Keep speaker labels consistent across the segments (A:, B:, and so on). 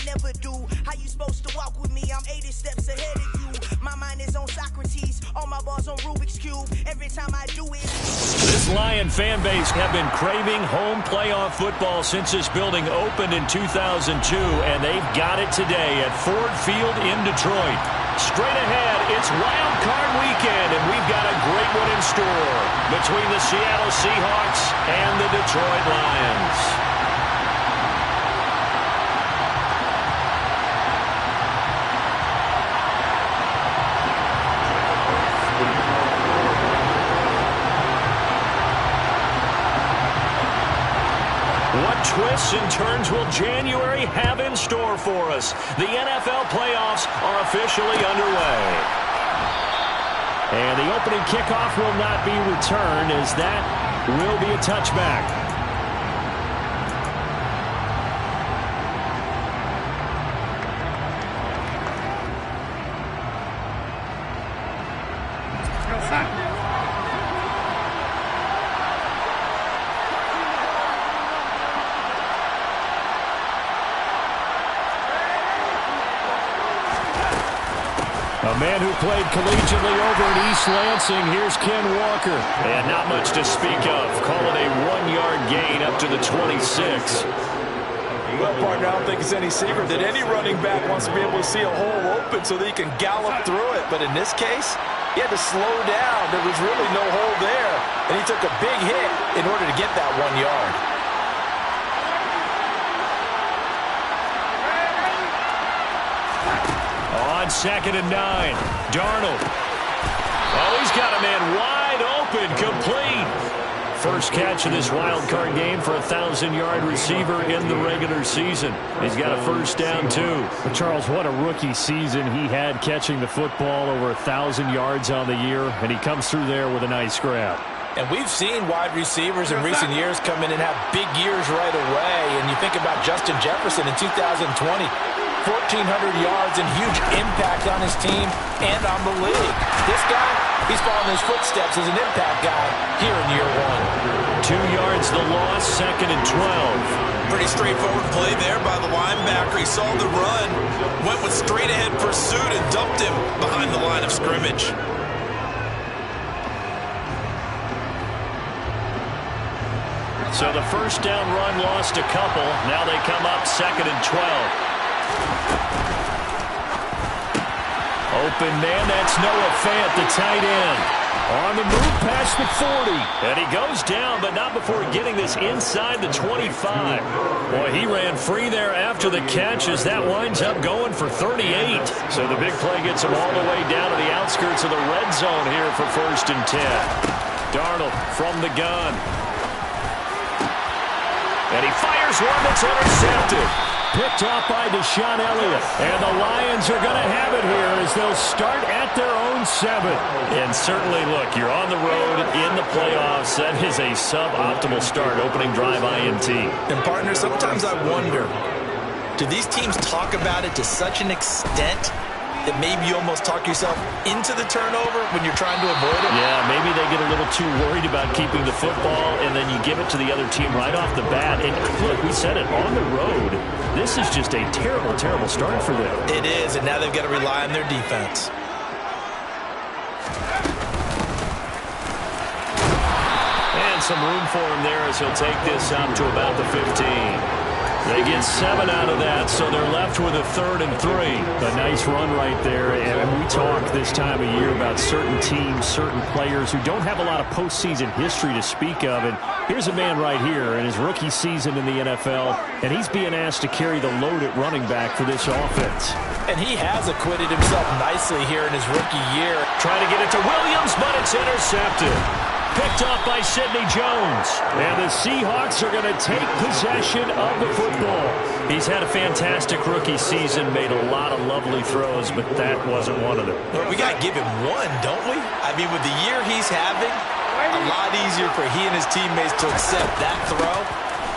A: never do. How you supposed to walk with me? I'm 80 steps ahead of you. My mind is on Socrates, all my balls on Rubik's Cube. Every time I do it.
B: This Lion fan base have been craving home playoff football since this building opened in 2002, and they've got it today at Ford Field in Detroit. Straight ahead, it's Wild Card Weekend, and we've got a great one in store between the Seattle Seahawks and the Detroit Lions. What twists and turns will January have in store for us? The NFL playoffs are officially underway. And the opening kickoff will not be returned, as that will be a touchback. A man who played collegially over in East Lansing, here's Ken Walker. And not much to speak of. Call it a 1-yard gain up to the 26.
C: Well, partner, I don't think it's any secret that any running back wants to be able to see a hole open so that he can gallop through it. But in this case, he had to slow down. There was really no hole there. And he took a big hit in order to get that 1 yard.
B: On 2nd and 9, Darnold. Oh, he's got a man wide open, complete. First catch of this wild card game for a 1,000-yard receiver in the regular season. He's got a first down, too.
D: Well, Charles, what a rookie season he had catching the football, over 1,000 yards on the year, and he comes through there with a nice grab.
C: And we've seen wide receivers in recent years come in and have big years right away. And you think about Justin Jefferson in 2020. 1,400 yards and huge impact on his team and on the league. This guy, he's following his footsteps as an impact guy here in year 1.
B: 2 yards the loss, 2nd and 12.
E: Pretty straightforward play there by the linebacker. He saw the run, went with straight-ahead pursuit and dumped him behind the line of scrimmage.
B: So the first down run lost a couple. Now they come up 2nd and 12. Open man, that's Noah Fant, the tight end. On the move past the 40. And he goes down, but not before getting this inside the 25. Boy, he ran free there after the catch as that winds up going for 38. So the big play gets him all the way down to the outskirts of the red zone here for 1st and 10. Darnold from the gun. And he fires one that's intercepted. Picked off by Deshaun Elliott. And the Lions are going to have it here as they'll start at their own 7. And certainly, look, you're on the road in the playoffs. That is a suboptimal start, opening drive INT.
E: And, partner, sometimes I wonder, do these teams talk about it to such an extent that maybe you almost talk yourself into the turnover when you're trying to avoid it?
B: Yeah, maybe they get a little too worried about keeping the football, and then you give it to the other team right off the bat. And look, we said it, on the road, this is just a terrible, terrible start for them.
E: It is, and now they've got to rely on their defense.
B: And some room for him there as he'll take this up to about the 15. They get 7 out of that, so they're left with a 3rd and 3.
D: A nice run right there. And we talk this time of year about certain teams, certain players who don't have a lot of postseason history to speak of. And here's a man right here in his rookie season in the NFL, and he's being asked to carry the load at running back for this offense.
C: And he has acquitted himself nicely here in his rookie year.
B: Trying to get it to Williams, but it's intercepted. Picked off by Sidney Jones. And the Seahawks are going to take possession of the football. He's had a fantastic rookie season, made a lot of lovely throws, but that wasn't one of them.
E: Well, we got to give him one, don't we? I mean, with the year he's having, a lot easier for he and his teammates to accept that throw,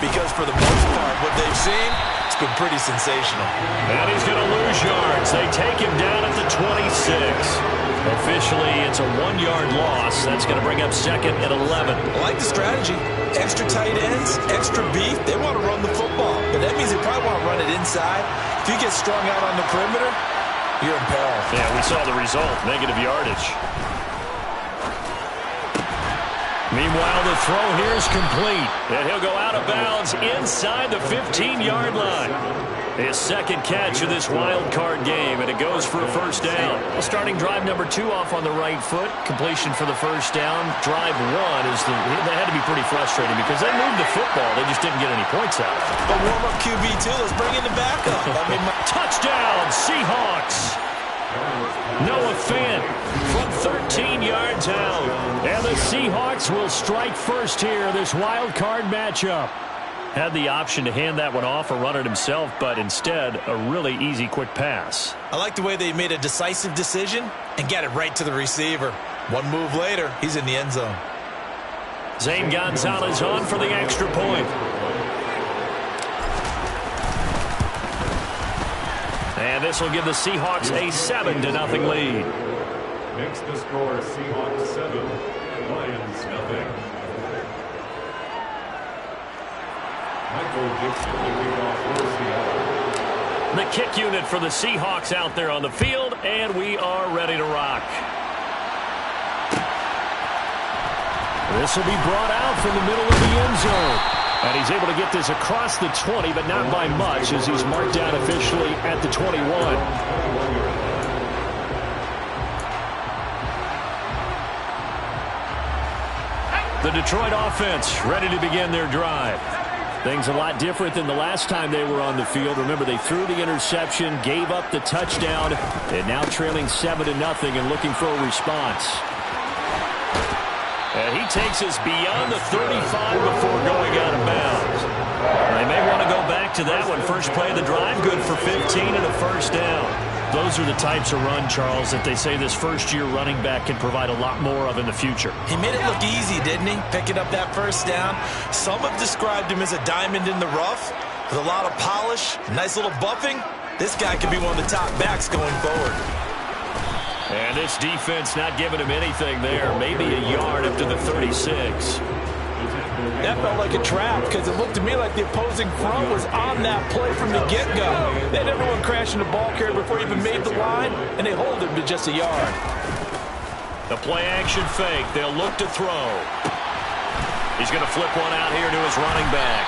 E: because for the most part, what they've seen, it's been pretty sensational.
B: And he's going to lose yards. They take him down at the 26. Officially, it's a 1-yard loss. That's going to bring up 2nd and 11.
E: I like the strategy.
C: extra tight ends, extra beef. They want to run the football, but that means they probably want to run it inside. If you get strung out on the perimeter, you're in peril.
B: Yeah, we saw the result, negative yardage. Meanwhile, the throw here is complete, and he'll go out of bounds inside the 15-yard line. His second catch of this wild card game, and it goes for a first down. Starting drive number 2 off on the right foot. Completion for the first down. Drive 1 is that had to be pretty frustrating because they moved the football. They just didn't get any points out.
C: But warm-up QB2, let's bring in the backup.
B: Touchdown, Seahawks! Noah Fant from 13 yards out. And the Seahawks will strike first here, this wild card matchup. Had the option to hand that one off or run it himself, but instead, a really easy, quick pass.
C: I like the way they made a decisive decision and got it right to the receiver. One move later, he's in the end zone.
B: Zane Gonzalez on for the extra point. And this will give the Seahawks a 7-0 lead.
F: Makes the score Seahawks 7, Lions nothing. Michael Dixon to kick off for Seattle.
B: The kick unit for the Seahawks out there on the field, and we are ready to rock. This will be brought out from the middle of the end zone. And he's able to get this across the 20, but not by much, as he's marked down officially at the 21. The Detroit offense ready to begin their drive. Things a lot different than the last time they were on the field. Remember, they threw the interception, gave up the touchdown, and now trailing 7-0 and looking for a response. And he takes us beyond the 35 before going out of bounds. They may want to go back to that one. First play of the drive, good for 15 and a first down. Those are the types of run, Charles, that they say this first-year running back can provide a lot more of in the future.
C: He made it look easy, didn't he? Picking up that first down. Some have described him as a diamond in the rough with a lot of polish, nice little buffing. This guy could be one of the top backs going forward.
B: And this defense not giving him anything there. Maybe a yard up to the 36.
C: That felt like a trap because it looked to me like the opposing front was on that play from the get-go. They had everyone crashing the ball carrier before he even made the line, and they hold him to just a yard.
B: The play-action fake. They'll look to throw. He's going to flip one out here to his running back.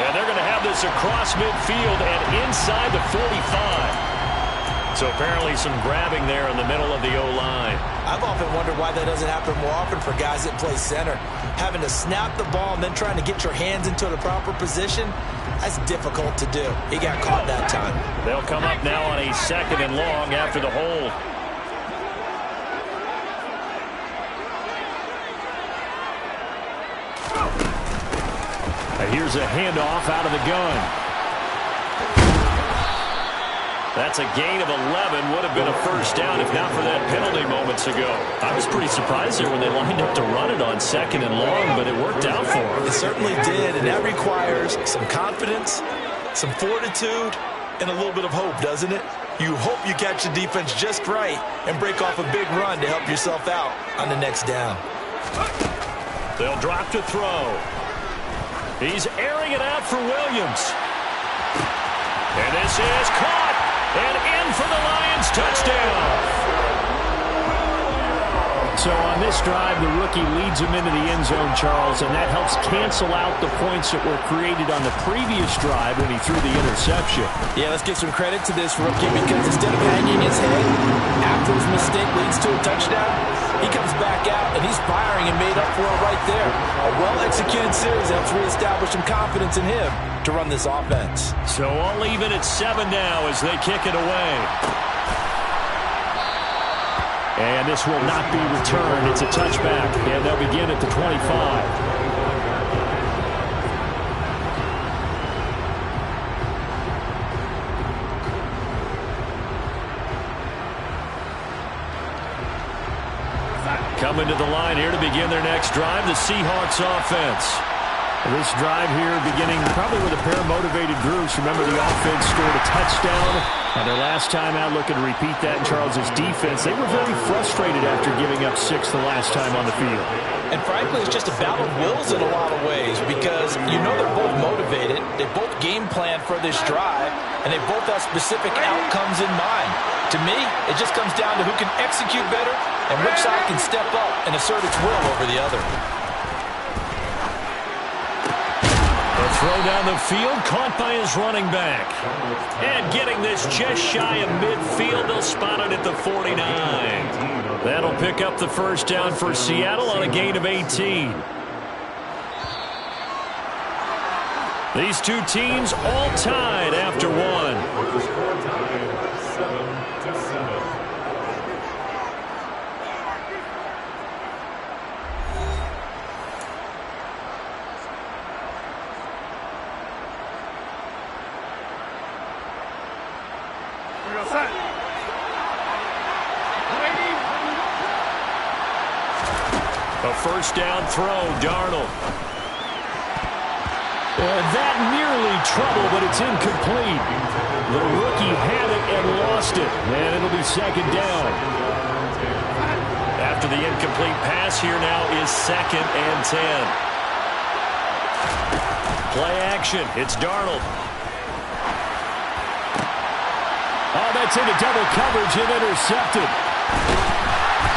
B: And they're going to have this across midfield and inside the 45. So apparently some grabbing there in the middle of the O-line.
C: I've often wondered why that doesn't happen more often for guys that play center. Having to snap the ball and then trying to get your hands into the proper position, that's difficult to do. He got caught that time.
B: They'll come up now on a 2nd and long after the hold. And here's a handoff out of the gun. That's a gain of 11. Would have been a first down if not for that penalty moments ago. I was pretty surprised there when they lined up to run it on 2nd and long, but it worked out for them.
C: It certainly did, and that requires some confidence, some fortitude, and a little bit of hope, doesn't it? You hope you catch the defense just right and break off a big run to help yourself out on the next down.
B: They'll drop to throw. He's airing it out for Williams. And this is caught. And in for the Lions, touchdown. So on this drive, the rookie leads him into the end zone, Charles, and that helps cancel out the points that were created on the previous drive when he threw the interception.
C: Yeah, let's give some credit to this rookie because instead of hanging his head after his mistake leads to a touchdown, he comes back out and he's firing and made up for it right there. A well-executed series helps reestablish some confidence in him to run this offense.
B: So all even at 7 now as they kick it away. And this will not be returned. It's a touchback, and they'll begin at the 25. Coming to the line here to begin their next drive, the Seahawks offense.
D: This drive here beginning probably with a pair of motivated groups. Remember, the offense scored a touchdown on their last time out. Looking to repeat that in Charles' defense. They were very frustrated after giving up 6 the last time on the field.
C: And frankly, it's just a battle of wills in a lot of ways because you know they're both motivated. They both game plan for this drive, and they both have specific outcomes in mind. To me, it just comes down to who can execute better and which side can step up and assert its will over the other.
B: Throw down the field, caught by his running back. And getting this just shy of midfield, they'll spot it at the 49. That'll pick up the first down for Seattle on a gain of 18. These two teams all tied after one.
F: With the score tied 7-7.
B: A first down throw, Darnold. That nearly trouble, but it's incomplete. The rookie had it and lost it, and it'll be second down. After the incomplete pass, here now is 2nd and 10. Play action. It's Darnold. Oh, that's into double coverage and intercepted.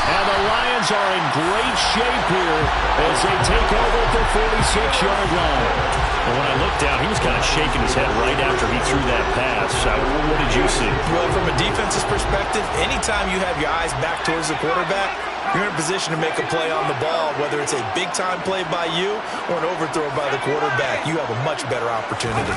B: And the Lions are in great shape here as they take over at the 46-yard line. And when I looked down, he was kind of shaking his head right after he threw that pass. What did you see?
C: Well, from a defense's perspective, anytime you have your eyes back towards the quarterback, you're in a position to make a play on the ball, whether it's a big-time play by you or an overthrow by the quarterback. You have a much better opportunity.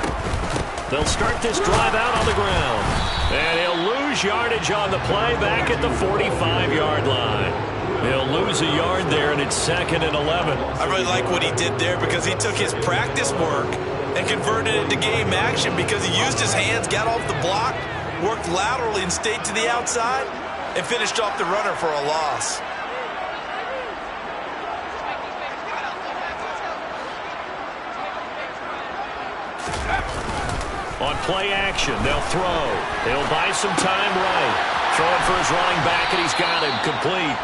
B: They'll start this drive out on the ground. And he'll lose yardage on the play back at the 45-yard line. He'll lose a yard there, and it's 2nd and 11.
E: I really like what he did there because he took his practice work and converted it into game action because he used his hands, got off the block, worked laterally and stayed to the outside, and finished off the runner for a loss.
B: On play action, they'll throw. He'll buy some time right. Throwing for his running back, and he's got him complete.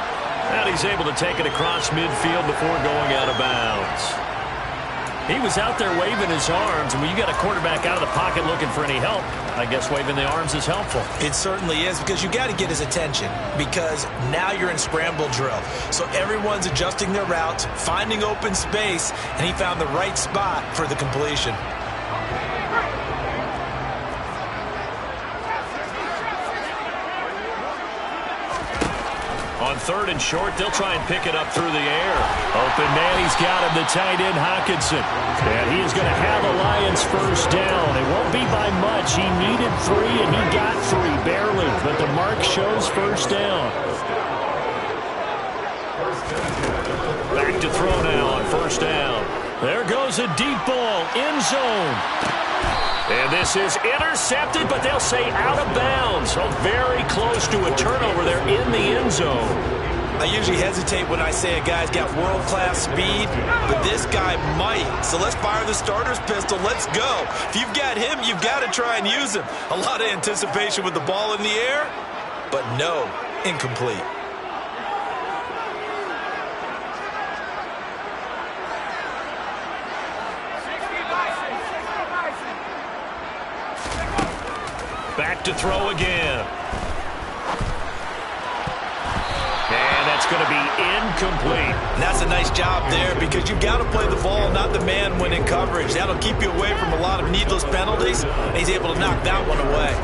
B: And he's able to take it across midfield before going out of bounds. He was out there waving his arms, and when you got a quarterback out of the pocket looking for any help, I guess waving the arms is helpful.
C: It certainly is because you got to get his attention because now you're in scramble drill. So everyone's adjusting their routes, finding open space, and he found the right spot for the completion.
B: On 3rd and short, they'll try and pick it up through the air. Open man, he's got him, the tight end, Hockenson. And he is going to have the Lions first down. It won't be by much. He needed 3, and he got 3, barely. But the mark shows first down. Back to throw now on first down. There goes a deep ball, end zone. And this is intercepted, but they'll say out of bounds. So very close to a turnover there in the end zone.
C: I usually hesitate when I say a guy's got world-class speed, but this guy might. So let's fire the starter's pistol. Let's go. If you've got him, you've got to try and use him. A lot of anticipation with the ball in the air, but no, incomplete.
B: Back to throw again. And that's going to be incomplete.
C: And that's a nice job there because you've got to play the ball, not the man when in coverage. That'll keep you away from a lot of needless penalties, and he's able to knock that one away.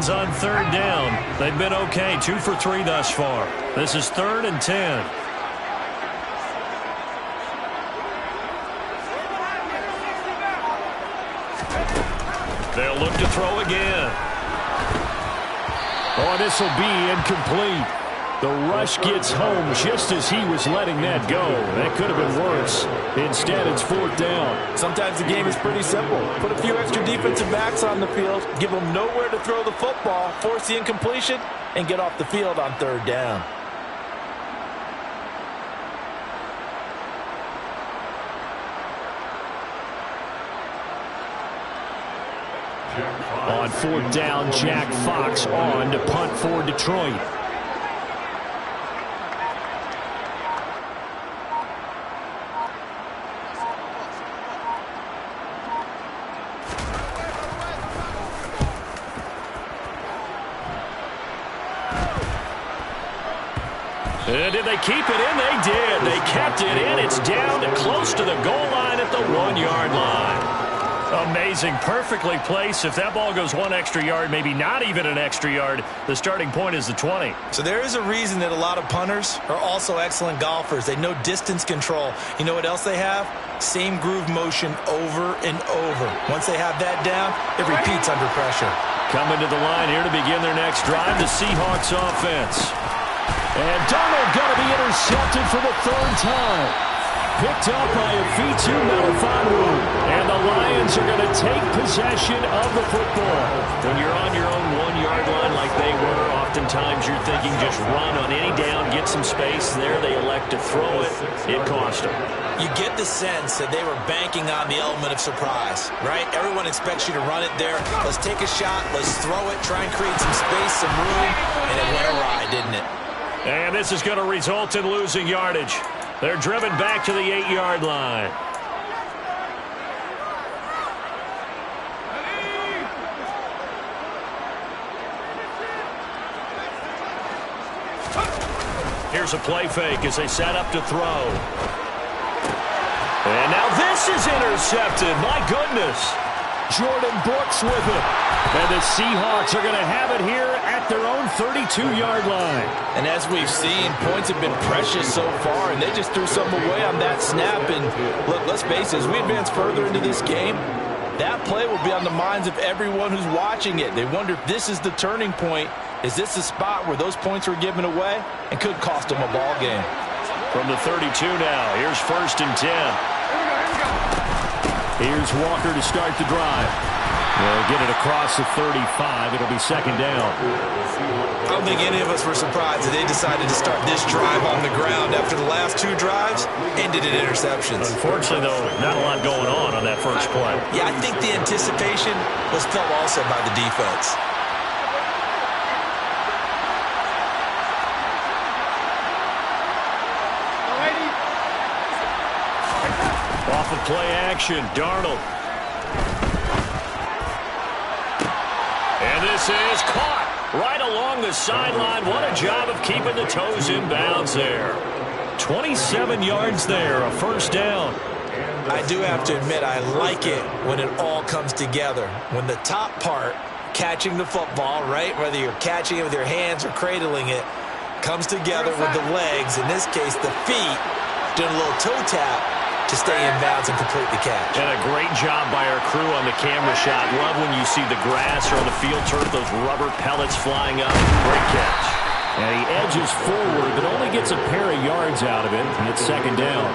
B: On 3rd down. They've been okay. 2 for 3 thus far. This is 3rd and 10. They'll look to throw again. Oh, this will be incomplete.
D: The rush gets home just as he was letting that go. That could have been worse. Instead, it's 4th down.
C: Sometimes the game is pretty simple. Put a few extra defensive backs on the field, give them nowhere to throw the football, force the incompletion, and get off the field on 3rd down.
D: On 4th down, Jack Fox on to punt for Detroit. Did they keep it in? They did. They kept it in. It's down to close to the goal line at the 1-yard line. Amazing. Perfectly placed. If that ball goes 1 extra yard, maybe not even an extra yard, the starting point is the 20.
C: So there is a reason that a lot of punters are also excellent golfers. They know distance control. You know what else they have? Same groove motion over and over. Once they have that down, it repeats under pressure.
D: Coming to the line here to begin their next drive, the Seahawks offense. And Darnold going to be intercepted for the 3rd time. Picked up by Afitu Melifonwu. And the Lions are going to take possession of the football. When you're on your own 1-yard line like they were, oftentimes you're thinking just run on any down, get some space. There they elect to throw it. It cost them.
C: You get the sense that they were banking on the element of surprise, right? Everyone expects you to run it there. Let's take a shot. Let's throw it. Try and create some space, some room. And it went awry, didn't it?
D: And this is going to result in losing yardage. They're driven back to the 8-yard line. Here's a play fake as they set up to throw. And now this is intercepted. My goodness. Jordan Brooks with it. And the Seahawks are going to have it here at their own 32-yard line.
C: And as we've seen, points have been precious so far, and they just threw some away on that snap. And look, let's face it, as we advance further into this game, that play will be on the minds of everyone who's watching it. They wonder if this is the turning point. Is this the spot where those points were given away and could cost them a ball game?
D: From the 32 now, here's 1st and 10. Here's Walker to start the drive. They'll get it across the 35. It'll be 2nd down.
C: I don't think any of us were surprised that they decided to start this drive on the ground after the last 2 drives ended in interceptions.
D: Unfortunately, though, not a lot going on that first play.
C: Yeah, I think the anticipation was felt also by the defense.
D: Off of play action, Darnold. And this is caught right along the sideline. What a job of keeping the toes in bounds there. 27 yards there, a 1st down.
C: I do have to admit, I like it when it all comes together. When the top part, catching the football, right, whether you're catching it with your hands or cradling it, comes together with the legs, in this case the feet, doing a little toe tap to stay in bounds and complete the catch.
D: And a great job by our crew on the camera shot. Love when you see the grass or on the field turf, those rubber pellets flying up. Great catch. And he edges forward, but only gets a pair of yards out of it, and it's 2nd down.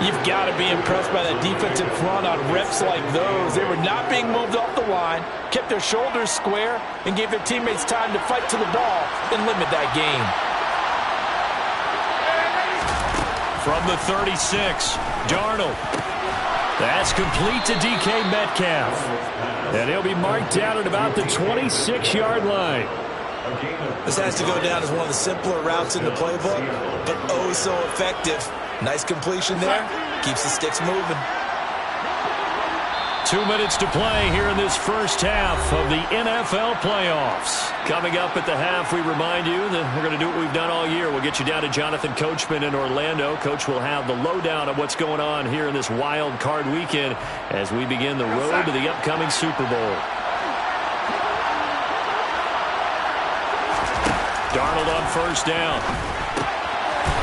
C: You've got to be impressed by that defensive front on reps like those. They were not being moved off the line, kept their shoulders square, and gave their teammates time to fight to the ball and limit that gain.
D: From the 36, Darnold. That's complete to DK Metcalf. And he'll be marked down at about the 26-yard line.
C: This has to go down as one of the simpler routes in the playbook, but oh so effective. Nice completion there. Keeps the sticks moving.
D: 2 minutes to play here in this first half of the NFL playoffs. Coming up at the half, we remind you that we're going to do what we've done all year. We'll get you down to Jonathan Coachman in Orlando. Coach will have the lowdown of what's going on here in this wild card weekend as we begin the road to the upcoming Super Bowl. Darnold on 1st down.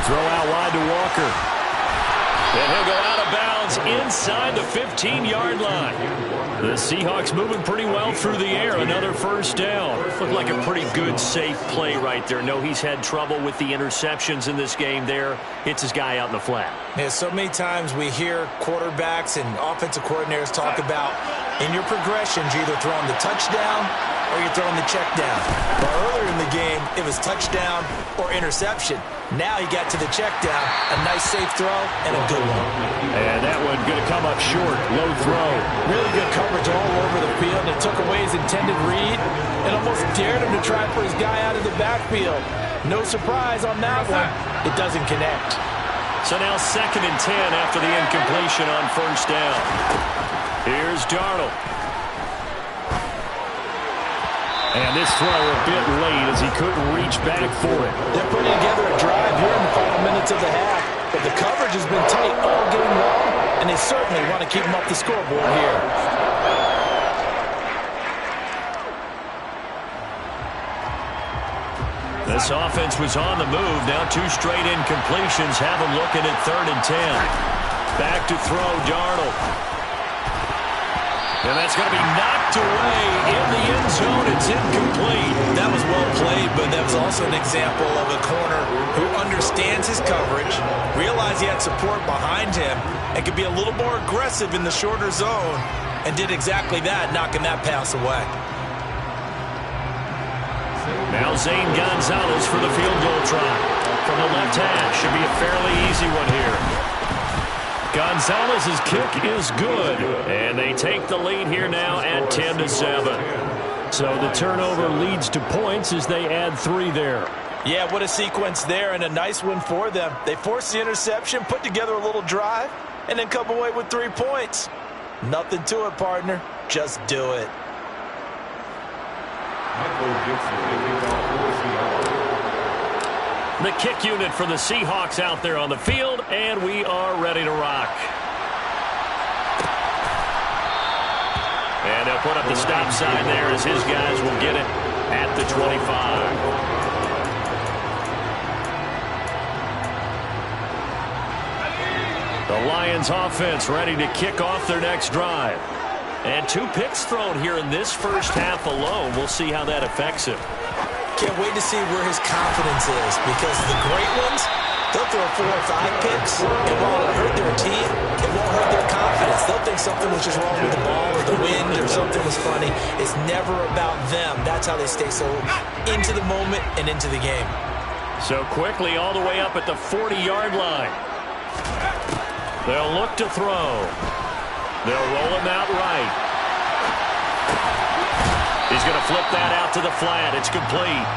D: Throw out wide to Walker. And he'll go out of bounds
B: inbounds inside the 15-yard line. The Seahawks moving pretty well through the air. Another first down. Looked like a pretty good, safe play right there. No, he's had trouble with the interceptions in this game there. Hits his guy out in the flat.
C: Yeah, so many times we hear quarterbacks and offensive coordinators talk about in your progressions, you're either throwing the touchdown or you're throwing the check down. But earlier in the game, it was touchdown or interception. Now he got to the check down, a nice safe throw, and a good one.
D: And that one going to come up short, low throw.
C: Really good coverage all over the field, and it took away his intended read and almost dared him to try for his guy out of the backfield. No surprise on that one. It doesn't connect.
B: So now 2nd and 10 after the incompletion on first down. Here's Darnold. And this throw a bit late as he couldn't reach back for it.
C: They're putting together a drive here in the final minutes of the half, but the coverage has been tight all game long, and they certainly want to keep them off the scoreboard here.
B: This offense was on the move. Now 2 straight incompletions have them looking at 3rd and 10. Back to throw, Darnold. And that's going to be knocked away in the end zone. It's incomplete.
C: That was well played, but that was also an example of a corner who understands his coverage, realized he had support behind him, and could be a little more aggressive in the shorter zone, and did exactly that, knocking that pass away.
B: Now Zane Gonzalez for the field goal try. From the left hash. Should be a fairly easy one here. Gonzalez's kick is good. And they take the lead here now at 10-7. So the turnover leads to points as they add 3 there.
C: Yeah, what a sequence there, and a nice one for them. They forced the interception, put together a little drive, and then come away with 3 points. Nothing to it, partner. Just do it.
B: The kick unit for the Seahawks out there on the field, and we are ready to rock. And they'll put up the stop sign there as his guys will get it at the 25. The Lions offense ready to kick off their next drive. And 2 picks thrown here in this first half alone. We'll see how that affects him.
C: Can't wait to see where his confidence is, because the great ones, they'll throw 4 or 5 picks, and while it'll hurt their team, it won't hurt their confidence. They'll think something was just wrong with the ball or the wind or something was funny. It's never about them. That's how they stay so into the moment and into the game.
B: So quickly all the way up at the 40-yard line. They'll look to throw. They'll roll him out right. He's going to flip that out to the flat. It's complete.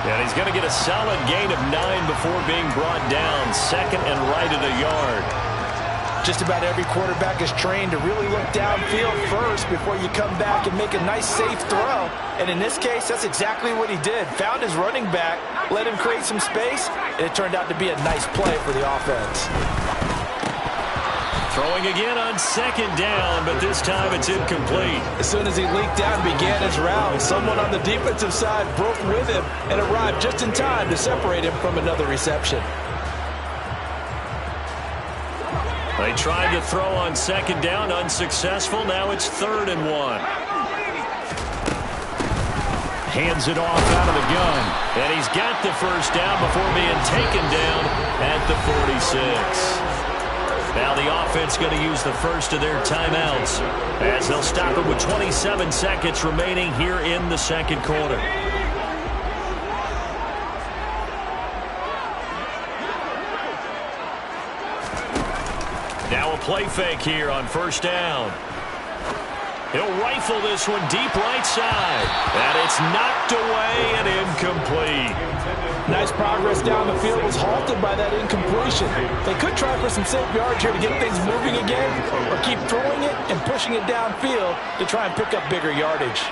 B: And he's going to get a solid gain of 9 before being brought down. 2nd and right at a yard.
C: Just about every quarterback is trained to really look downfield first before you come back and make a nice, safe throw. And in this case, that's exactly what he did. Found his running back, let him create some space, and it turned out to be a nice play for the offense.
B: Throwing again on 2nd down, but this time it's incomplete.
C: As soon as he leaked out and began his route, someone on the defensive side broke with him and arrived just in time to separate him from another reception.
B: They tried to throw on 2nd down, unsuccessful. Now it's 3rd and 1. Hands it off out of the gun. And he's got the first down before being taken down at the 46. Now the offense going to use the first of their timeouts as they'll stop it with 27 seconds remaining here in the 2nd quarter. Now a play fake here on first down. He'll rifle this one deep right side. And it's knocked away and incomplete.
C: Nice progress down the field was halted by that incompletion. They could try for some safe yards here to get things moving again, or keep throwing it and pushing it downfield to try and pick up bigger yardage.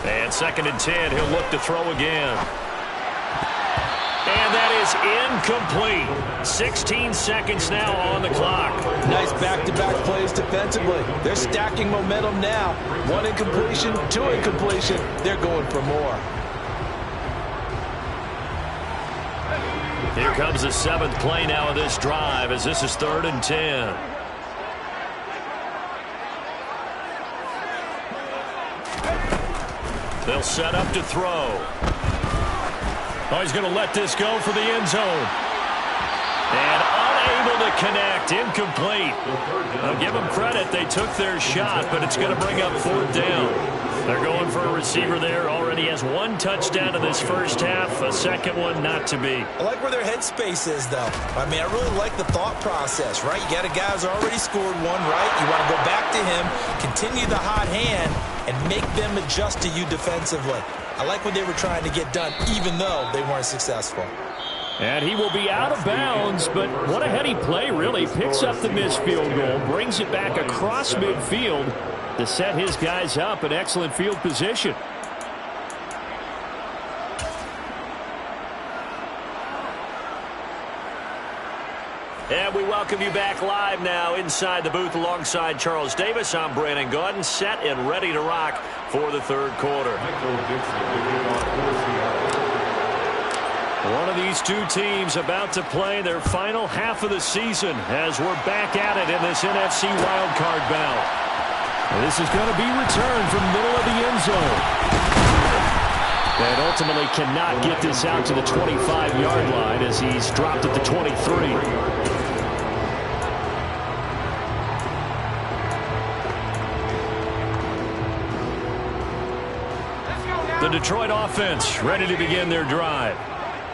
B: And 2nd and 10, he'll look to throw again. And that is incomplete. 16 seconds now on the clock.
C: Nice back-to-back plays defensively. They're stacking momentum now. 1 incompletion, 2 incompletion. They're going for more.
B: Here comes the 7th play now of this drive as this is 3rd and 10. They'll set up to throw. Oh, he's going to let this go for the end zone. And unable to connect. Incomplete. I'll give them credit. They took their shot, but it's going to bring up 4th down. They're going for a receiver there. Already has 1 touchdown in this first half. A second one not to be.
C: I like where their headspace is, though. I mean, I really like the thought process, right? You got a guy who's already scored 1, right? You want to go back to him, continue the hot hand, and make them adjust to you defensively. I like what they were trying to get done, even though they weren't successful.
D: And he will be out of bounds, but what a heady play, really. Picks up the missed field goal, brings it back across midfield to set his guys up in excellent field position.
B: And we welcome you back live now inside the booth alongside Charles Davis. I'm Brandon Gaudin, set and ready to rock for the 3rd quarter. One of these two teams about to play their final half of the season as we're back at it in this NFC wildcard bout.
D: This is going to be returned from middle of the end zone. And ultimately cannot get this out to the 25-yard line as he's dropped at the 23.
B: The Detroit offense ready to begin their drive.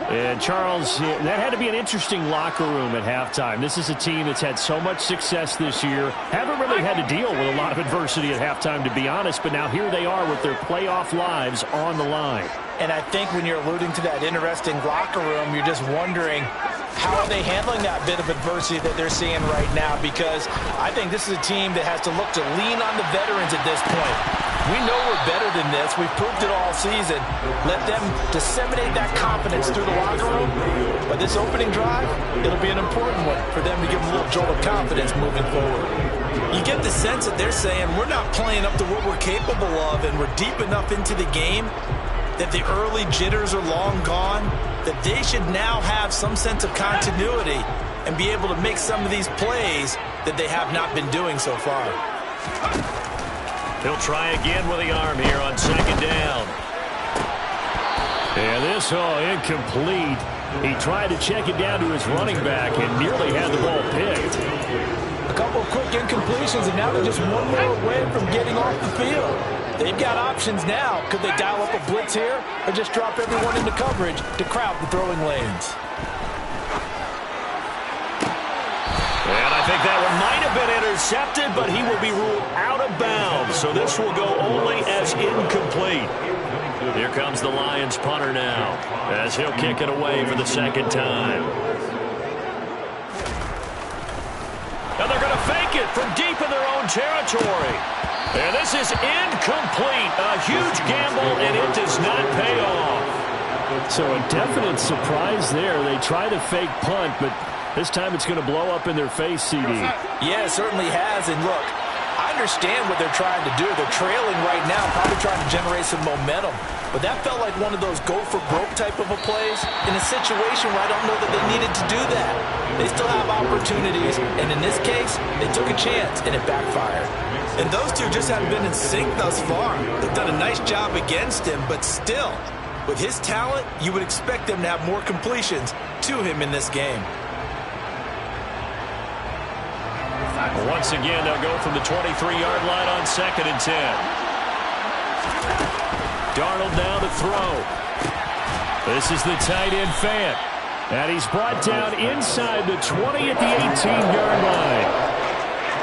D: And Charles, that had to be an interesting locker room at halftime. This is a team that's had so much success this year. Haven't really had to deal with a lot of adversity at halftime, to be honest. But now here they are with their playoff lives on the line.
C: And I think when you're alluding to that interesting locker room, you're just wondering how are they handling that bit of adversity that they're seeing right now? Because I think this is a team that has to look to lean on the veterans at this point. We know we're better than this. We've proved it all season. Let them disseminate that confidence through the locker room. But this opening drive, it'll be an important one for them to give them a little jolt of confidence moving forward. You get the sense that they're saying we're not playing up to what we're capable of, and we're deep enough into the game that the early jitters are long gone, that they should now have some sense of continuity and be able to make some of these plays that they have not been doing so far.
B: He'll try again with the arm here on 2nd down.
D: And this, incomplete. He tried to check it down to his running back and nearly had the ball picked.
C: A couple of quick incompletions, and now they're just one more away from getting off the field. They've got options now. Could they dial up a blitz here or just drop everyone into coverage to crowd the throwing lanes?
B: And I think that one might have been intercepted, but he will be ruled out of bounds. So this will go only as incomplete. Here comes the Lions punter now as he'll kick it away for the 2nd time. And they're going to fake it from deep in their own territory. And this is incomplete. A huge gamble, and it does not pay off.
D: So a definite surprise there. They try to fake punt, but this time it's going to blow up in their face, CD.
C: Yeah, it certainly has. And look, I understand what they're trying to do. They're trailing right now, probably trying to generate some momentum. But that felt like one of those go-for-broke type of a plays in a situation where I don't know that they needed to do that. They still have opportunities, and in this case, they took a chance, and it backfired. And those two just haven't been in sync thus far. They've done a nice job against him, but still, with his talent, you would expect them to have more completions to him in this game.
B: Once again, they'll go from the 23-yard line on 2nd and 10. Darnold now to throw. This is the tight end Fant. And he's brought down inside the 20 at the 18-yard line.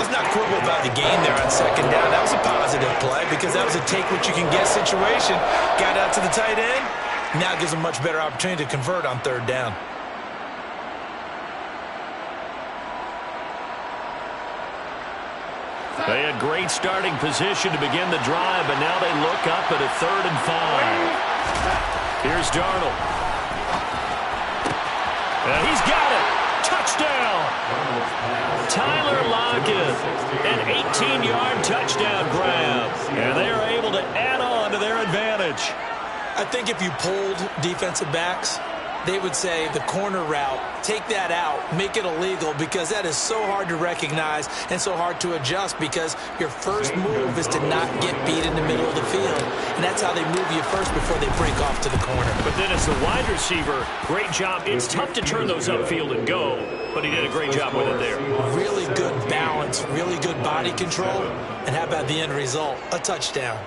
C: Let's not quibble about the gain there on 2nd down. That was a positive play because that was a take-what-you-can-get situation. Got out to the tight end. Now gives them much better opportunity to convert on 3rd down.
B: They had great starting position to begin the drive, but now they look up at a 3rd and 5. Here's Darnold. And he's got it. Touchdown. Tyler Lockett, an 18-yard touchdown grab. And they are able to add on to their advantage.
C: I think if you polled defensive backs they would say the corner route, take that out, make it illegal, because that is so hard to recognize and so hard to adjust, because your first move is to not get beat in the middle of the field. And that's how they move you first before they break off to the corner.
B: But then as the wide receiver, great job. It's tough to turn those upfield and go, but he did a great job with it there.
C: Really good balance, really good body control, and how about the end result? A touchdown.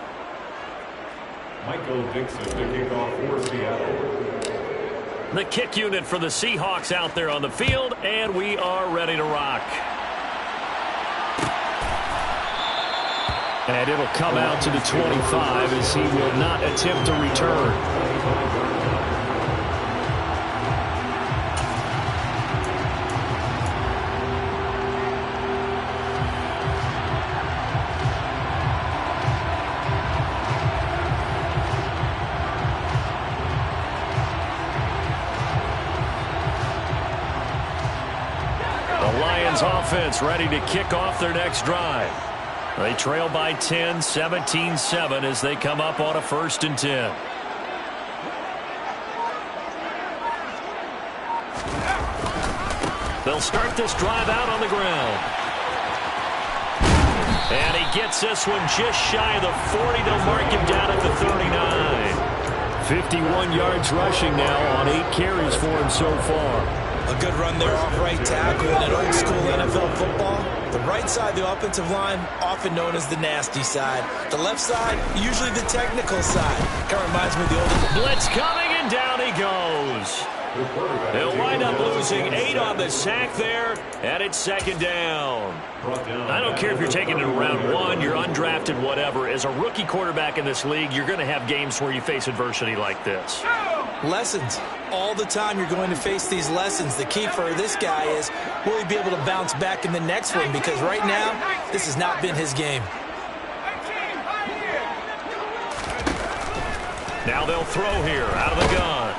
F: Michael Dixon to kick off for Seattle.
B: The kick unit for the Seahawks out there on the field, and we are ready to rock.
D: And it'll come out to the 25 as he will not attempt to return.
B: Offense ready to kick off their next drive. They trail by 10, 17-7 as they come up on a 1st and 10. They'll start this drive out on the ground. And he gets this one just shy of the 40. They'll mark him down at the 39.
D: 51 yards rushing now on 8 carries for him so far.
C: A good run there off right tackle in an old school NFL football. The right side of the offensive line, often known as the nasty side. The left side, usually the technical side. Kind of reminds me of the old...
B: Blitz coming, and down he goes. They'll wind up losing 8 on the sack there, and it's 2nd down. I don't care if you're taking it in round 1, you're undrafted, whatever. As a rookie quarterback in this league, you're going to have games where you face adversity like this.
C: Lessons. All the time you're going to face these lessons. The key for this guy is, will he be able to bounce back in the next one? Because right now, this has not been his game.
B: Now they'll throw here out of the gun.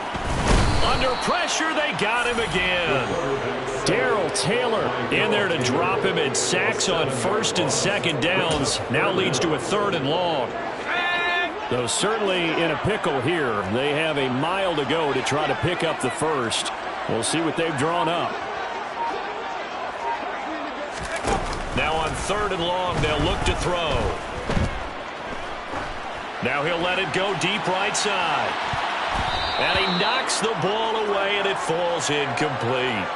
B: Under pressure, they got him again.
D: Darrell Taylor
B: in there to drop him, and sacks on 1st and 2nd downs. Now leads to a 3rd and long.
D: Though certainly in a pickle here. They have a mile to go to try to pick up the 1st. We'll see what they've drawn up.
B: Now on 3rd and long, they'll look to throw. Now he'll let it go deep right side. And he knocks the ball away, and it falls incomplete.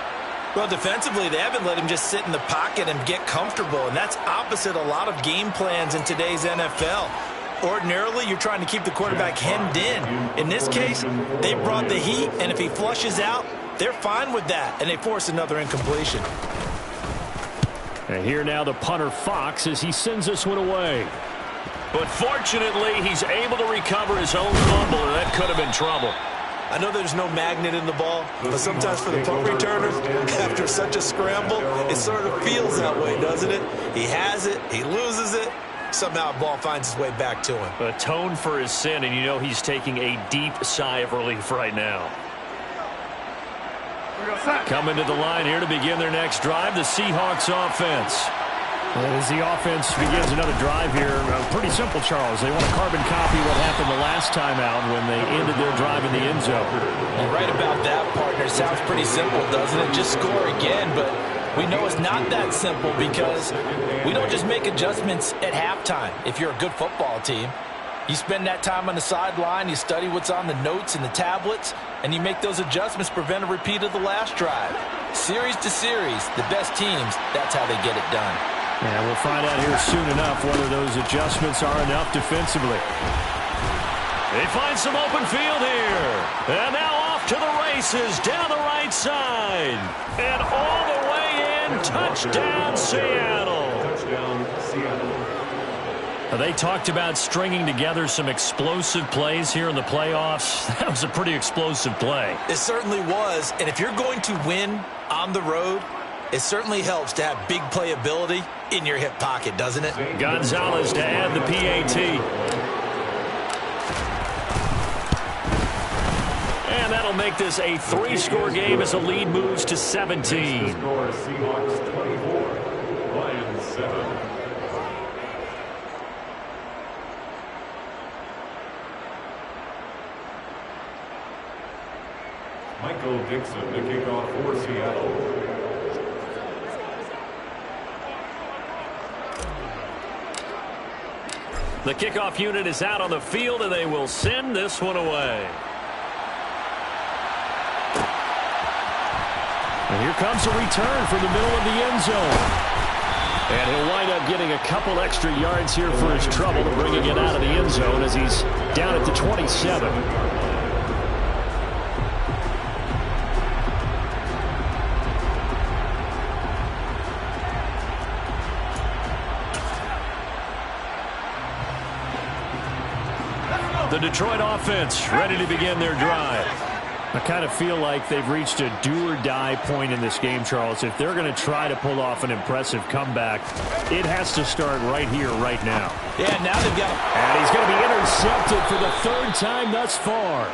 C: Well, defensively, they haven't let him just sit in the pocket and get comfortable, and that's opposite a lot of game plans in today's NFL. Ordinarily, you're trying to keep the quarterback hemmed in. In this case, they brought the heat, and if he flushes out, they're fine with that, and they force another incompletion.
D: And here now the punter Fox as he sends this one away.
B: But fortunately, he's able to recover his own fumble, and that could have been trouble.
C: I know there's no magnet in the ball, but sometimes for the punt returner, after such a scramble, it sort of feels that way, doesn't it? He has it, he loses it, somehow the ball finds its way back to him.
B: Atone for his sin, and you know he's taking a deep sigh of relief right now. Coming to the line here to begin their next drive, the Seahawks offense.
D: As the offense begins another drive here, pretty simple, Charles. They want to carbon copy what happened the last time out when they ended their drive in the end zone.
C: You're right about that, partner. Sounds pretty simple, doesn't it? Just score again, but we know it's not that simple because we don't just make adjustments at halftime if you're a good football team. You spend that time on the sideline, you study what's on the notes and the tablets, and you make those adjustments, prevent a repeat of the last drive. Series to series, the best teams, that's how they get it done.
D: And we'll find out here soon enough whether those adjustments are enough defensively.
B: They find some open field here. And now off to the races down the right side. And all the way in, touchdown Seattle.
F: Touchdown Seattle.
B: They talked about stringing together some explosive plays here in the playoffs. That was a pretty explosive play.
C: It certainly was. And if you're going to win on the road, it certainly helps to have big playability in your hip pocket, doesn't it?
B: Gonzalez to add the PAT. And that'll make this a 3-score game as the lead moves to 17.
F: Score Seahawks 24, Lions 7. Michael Dixon to kick off for Seattle.
B: The kickoff unit is out on the field, and they will send this one away.
D: And here comes a return from the middle of the end zone. And he'll wind up getting a couple extra yards here for his trouble, bringing it out of the end zone as he's down at the 27.
B: The Detroit offense ready to begin their drive.
D: I kind of feel like they've reached a do-or-die point in this game, Charles. If they're going to try to pull off an impressive comeback, it has to start right here, right now.
C: Yeah, now they've got him.
D: And he's going to be intercepted for the third time thus far.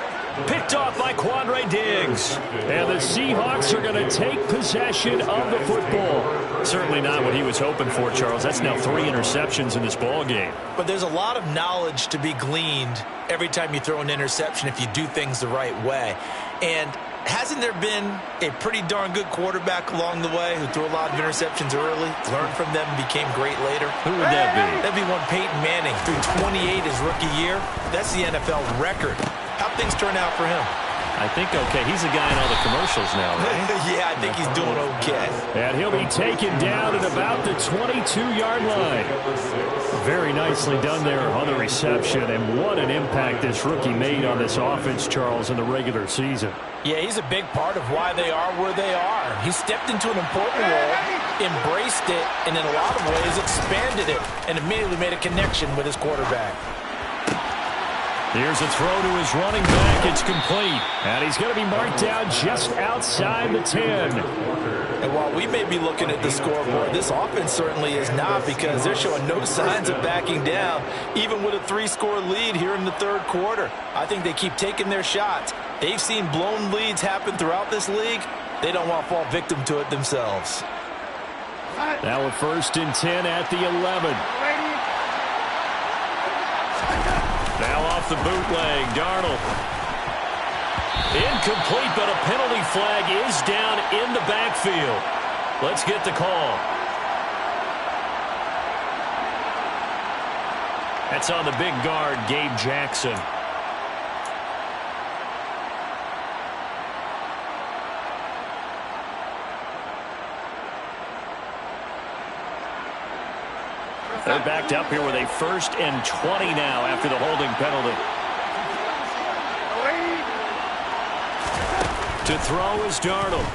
B: Picked off by Quandre Diggs.
D: And the Seahawks are going to take possession of the football.
B: Certainly not what he was hoping for, Charles. That's now 3 interceptions in this ball game.
C: But there's a lot of knowledge to be gleaned every time you throw an interception if you do things the right way. And hasn't there been a pretty darn good quarterback along the way who threw a lot of interceptions early, learned from them, and became great later?
B: Who would that be?
C: That'd be one Peyton Manning, threw 28 his rookie year. That's the NFL record. How'd things turn out for him?
B: I think okay. He's the guy in all the commercials now, right?
C: Yeah, I think he's doing okay.
D: And he'll be taken down at about the 22-yard line. Very nicely done there on the reception, and what an impact this rookie made on this offense, Charles, in the regular season.
C: Yeah, he's a big part of why they are where they are. He stepped into an important role, embraced it, and in a lot of ways expanded it, and immediately made a connection with his quarterback.
B: Here's a throw to his running back. It's complete.
D: And he's going to be marked down just outside the 10.
C: And while we may be looking at the scoreboard, this offense certainly is not, because they're showing no signs of backing down, even with a 3-score lead here in the third quarter. I think they keep taking their shots. They've seen blown leads happen throughout this league. They don't want to fall victim to it themselves.
D: Now a 1st and 10 at the 11.
B: Now off the bootleg, Darnold. Incomplete, but a penalty flag is down in the backfield. Let's get the call. That's on the big guard, Gabe Jackson. They're backed up here with a 1st and 20 now after the holding penalty. To throw is Darnold.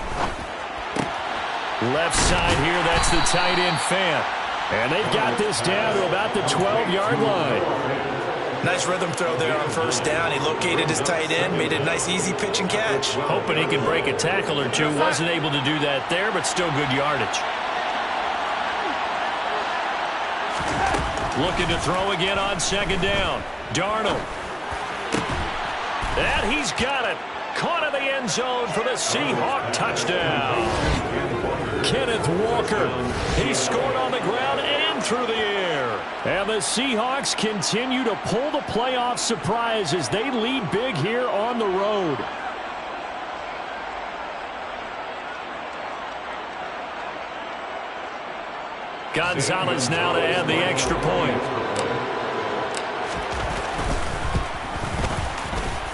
B: Left side here, that's the tight end Fant.
D: And they've got this down to about the 12-yard line.
C: Nice rhythm throw there on 1st down. He located his tight end, made a nice easy pitch and catch.
B: Hoping he can break a tackle or two. Wasn't able to do that there, but still good yardage. Looking to throw again on 2nd down. Darnold. And he's got it. Caught in the end zone for the Seahawk touchdown. Kenneth Walker. He scored on the ground and through the air.
D: And the Seahawks continue to pull the playoff surprise as they lead big here on the road.
B: Gonzalez now to add the extra point.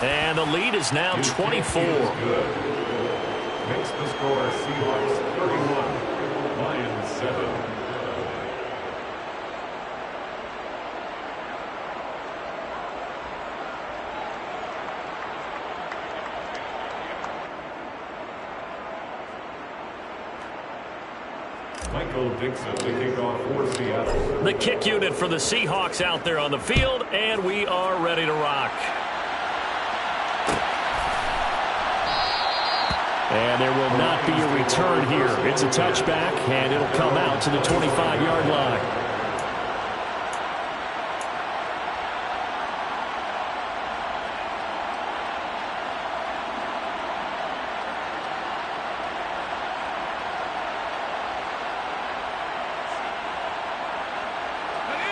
B: And the lead is now 24.
F: Makes the score Seahawks 31, Lions 7. Michael Dixon to kick off for Seattle.
B: The kick unit for the Seahawks out there on the field, and we are ready to rock.
D: And there will not be a return here. It's a touchback, and it'll come out to the 25-yard line.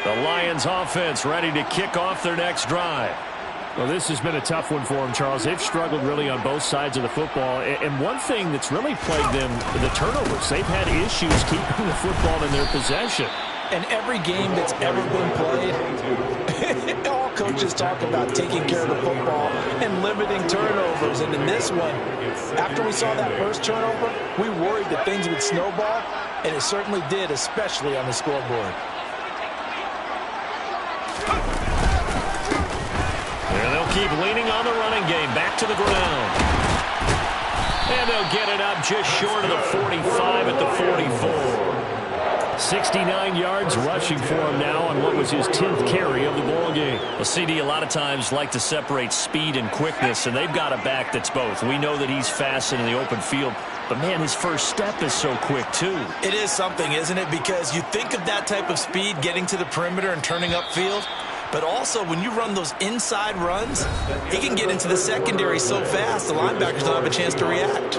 B: The Lions offense ready to kick off their next drive.
D: Well, this has been a tough one for them, Charles. They've struggled really on both sides of the football. And one thing that's really plagued them, the turnovers. They've had issues keeping the football in their possession.
C: And every game that's ever been played, all coaches talk about taking care of the football and limiting turnovers. And in this one, after we saw that first turnover, we worried that things would snowball, and it certainly did, especially on the scoreboard.
D: And they'll keep leaning on the running game. Back to the ground. And they'll get it up just short of the 45 at the 44. 69 yards rushing for him now on what was his 10th carry of the ball game.
B: Well, CD a lot of times like to separate speed and quickness, and they've got a back that's both. We know that he's fast in the open field, but, man, his first step is so quick, too.
E: It is something, isn't it? Because you think of that type of speed, getting to the perimeter and turning upfield, but also when you run those inside runs, he can get into the secondary so fast the linebackers don't have a chance to react.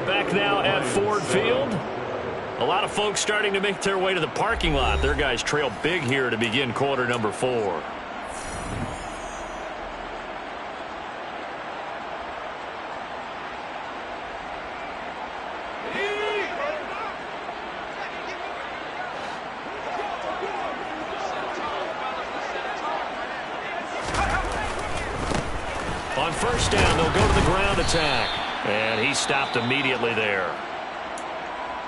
B: Back now at Ford Field. A lot of folks starting to make their way to the parking lot. Their guys trail big here to begin quarter number 4. On first down, they'll go to the ground attack. And he stopped immediately there.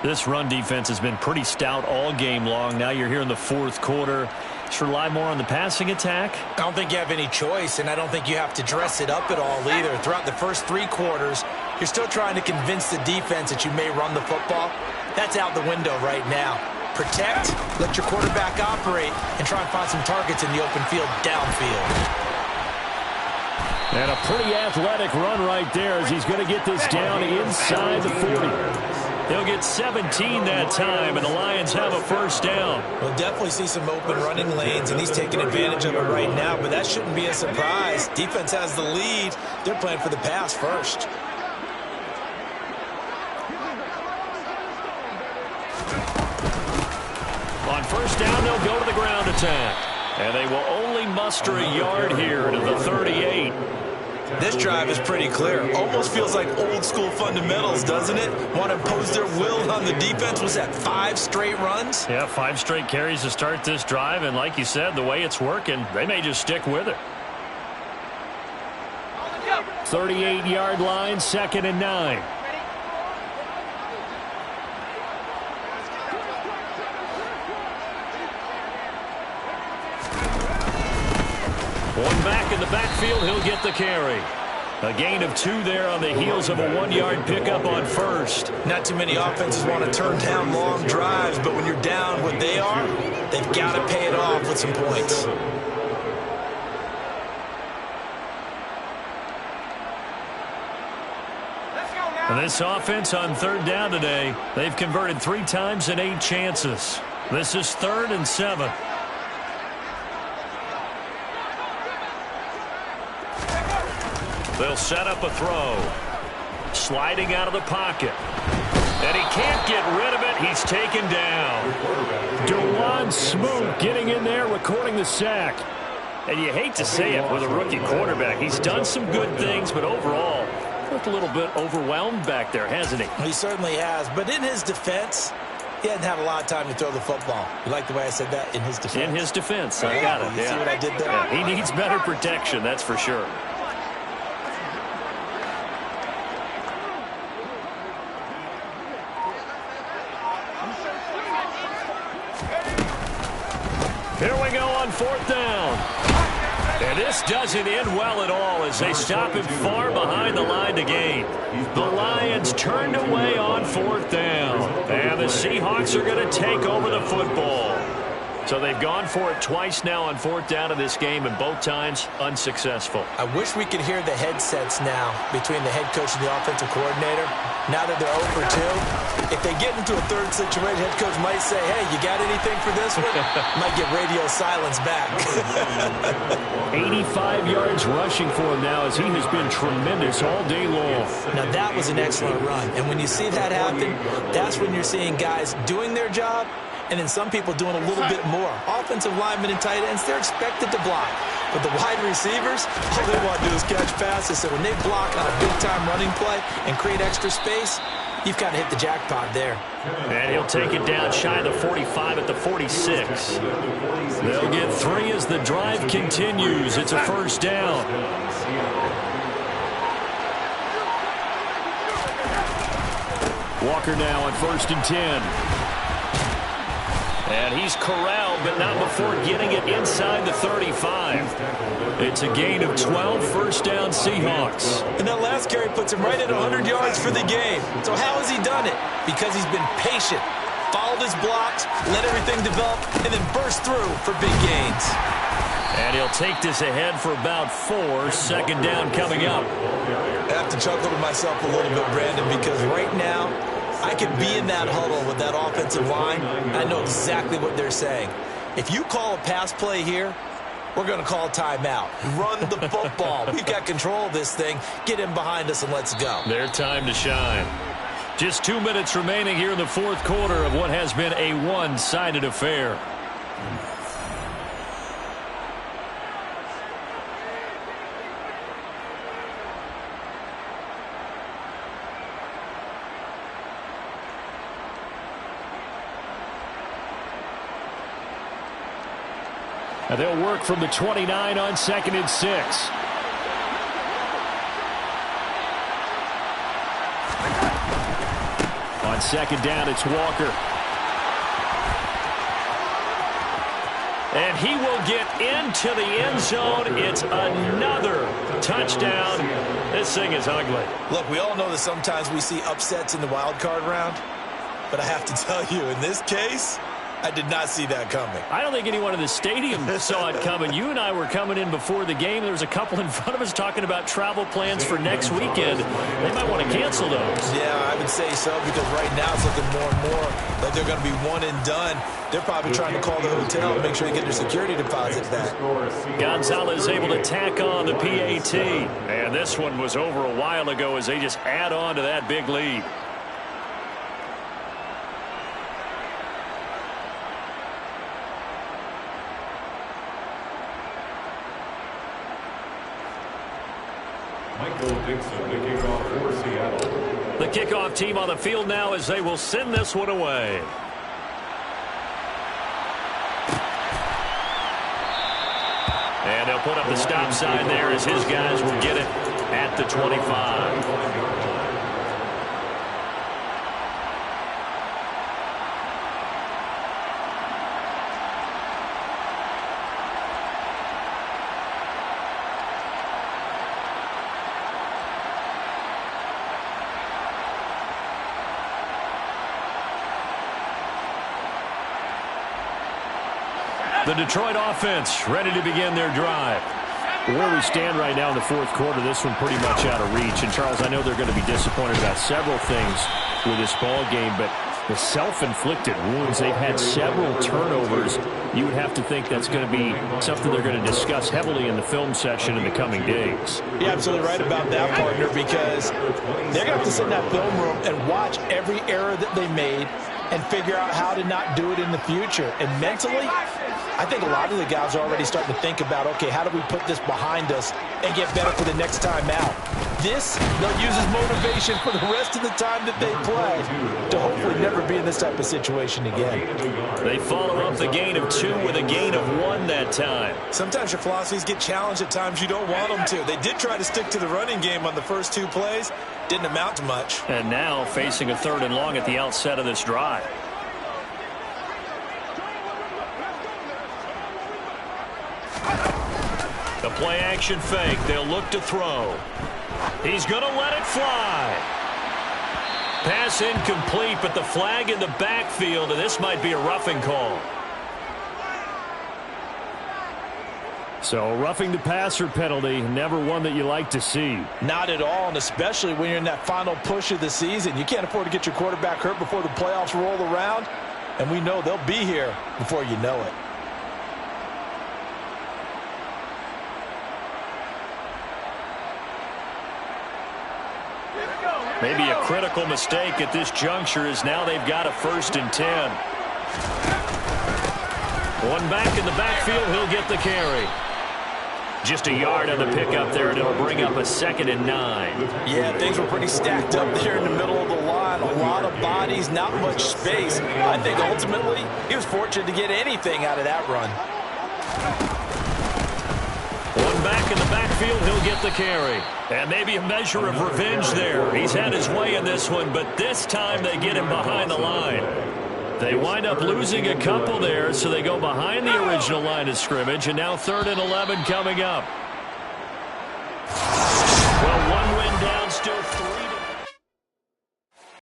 B: This run defense has been pretty stout all game long. Now you're here in the fourth quarter. Just rely more on the passing attack.
C: I don't think you have any choice, and I don't think you have to dress it up at all either. Throughout the first 3 quarters, you're still trying to convince the defense that you may run the football. That's out the window right now. Protect, let your quarterback operate, and try and find some targets in the open field downfield.
D: And a pretty athletic run right there as he's going to get this down inside the 40.
B: They'll get 17 that time, and the Lions have a first down.
C: We'll definitely see some open running lanes, and he's taking advantage of it right now, but that shouldn't be a surprise. Defense has the lead. They're playing for the pass first.
B: On first down, they'll go to the ground attack. And they will only muster a yard here to the 38.
E: This drive is pretty clear. Almost feels like old school fundamentals, doesn't it? Want to impose their will on the defense. Was that 5 straight runs?
B: Yeah, 5 straight carries to start this drive. And like you said, the way it's working, they may just stick with it.
D: 38-yard line, 2nd and 9.
B: One back in the backfield, he'll get the carry. A gain of 2 there on the heels of a 1-yard pickup on first.
E: Not too many offenses want to turn down long drives, but when you're down what they are, they've got to pay it off with some points.
B: And this offense on 3rd down today, they've converted 3 times in 8 chances. This is 3rd and 7. They'll set up a throw. Sliding out of the pocket. And he can't get rid of it. He's taken down.
D: Dewan Smoot getting in there, recording the sack.
B: And you hate to say it with a rookie quarterback. He's done some good things, but overall, looked a little bit overwhelmed back there, hasn't he?
C: He certainly has. But in his defense, he hasn't had a lot of time to throw the football. You like the way I said that? In his defense.
B: In his defense. I got it.
C: You see what I did there?
B: Yeah, he needs better protection, that's for sure. Here we go on 4th down. And this doesn't end well at all as they stop him far behind the line to gain. The Lions turned away on 4th down. And the Seahawks are going to take over the football. So they've gone for it twice now on 4th down in this game, and both times unsuccessful.
C: I wish we could hear the headsets now between the head coach and the offensive coordinator. Now that they're 0 for 2, if they get into a 3rd situation, head coach might say, hey, you got anything for this one? Might get radio silence back.
D: 85 yards rushing for him now as he has been tremendous all day long.
C: Now that was an excellent run. And when you see that happen, that's when you're seeing guys doing their job and then some people doing a little bit more. Offensive linemen and tight ends, they're expected to block.
E: But the wide receivers, all they want to do is catch passes. So when they block on a big-time running play and create extra space, you've got to hit the jackpot there.
B: And he'll take it down shy of the 45 at the 46. They'll get 3 as the drive continues. It's a first down. Walker now on 1st and 10. And he's corralled, but not before getting it inside the 35. It's a gain of 12, first down Seahawks.
E: And that last carry puts him right at 100 yards for the game. So how has he done it? Because he's been patient, followed his blocks, let everything develop, and then burst through for big gains.
B: And he'll take this ahead for about 4, second down coming up.
E: I have to chuckle to myself a little bit, Brandon, because right now, I could be in that huddle with that offensive line. I know exactly what they're saying. If you call a pass play here, we're going to call a timeout. Run the football. We've got control of this thing. Get in behind us and let's go.
B: Their time to shine. Just 2 minutes remaining here in the 4th quarter of what has been a one-sided affair. And they'll work from the 29 on 2nd and 6. On 2nd down, it's Walker. And he will get into the end zone. It's another touchdown. This thing is ugly.
E: Look, we all know that sometimes we see upsets in the wild card round. But I have to tell you, in this case, I did not see that coming.
B: I don't think anyone in the stadium saw it coming. You and I were coming in before the game. There was a couple in front of us talking about travel plans for next weekend. They might want to cancel those.
E: Yeah, I would say so, because right now it's looking more and more like they're going to be one and done. They're probably trying to call the hotel and make sure they get their security deposit back.
B: Gonzalez able to tack on the PAT. And this one was over a while ago as they just add on to that big lead.
F: Michael Dixon, the kickoff for Seattle.
B: The kickoff team on the field now as they will send this one away. And they'll put up the stop sign there as his guys will get it at the 25. The Detroit offense ready to begin their drive. Where we stand right now in the 4th quarter, this one pretty much out of reach. And, Charles, I know they're going to be disappointed about several things with this ball game, but the self-inflicted wounds, they've had several turnovers. You would have to think that's going to be something they're going to discuss heavily in the film session in the coming days.
E: You're absolutely right about that, partner, because they're going to have to sit in that film room and watch every error that they made and figure out how to not do it in the future. And mentally, I think a lot of the guys are already starting to think about, okay, how do we put this behind us and get better for the next time out? This, they'll use as motivation for the rest of the time that they play to hopefully never be in this type of situation again.
B: They follow up the gain of 2 with a gain of 1 that time.
E: Sometimes your philosophies get challenged at times you don't want them to. They did try to stick to the running game on the first 2 plays. Didn't amount to much.
B: And now facing a 3rd and long at the outset of this drive. The play action fake. They'll look to throw. He's going to let it fly. Pass incomplete, but the flag in the backfield, and this might be a roughing call. So roughing the passer penalty, never one that you like to see.
E: Not at all, and especially when you're in that final push of the season. You can't afford to get your quarterback hurt before the playoffs roll around, and we know they'll be here before you know it.
B: Maybe a critical mistake at this juncture is now they've got a 1st and 10. One back in the backfield, he'll get the carry. Just a yard on the pickup there, and it'll bring up a 2nd and 9.
C: Yeah, things were pretty stacked up there in the middle of the line. A lot of bodies, not much space. I think ultimately he was fortunate to get anything out of that run.
B: One back in the backfield, he'll get the carry. And maybe a measure of revenge there. He's had his way in this one, but this time they get him behind the line. They wind up losing a couple there, so they go behind the original line of scrimmage, and now 3rd and 11 coming up.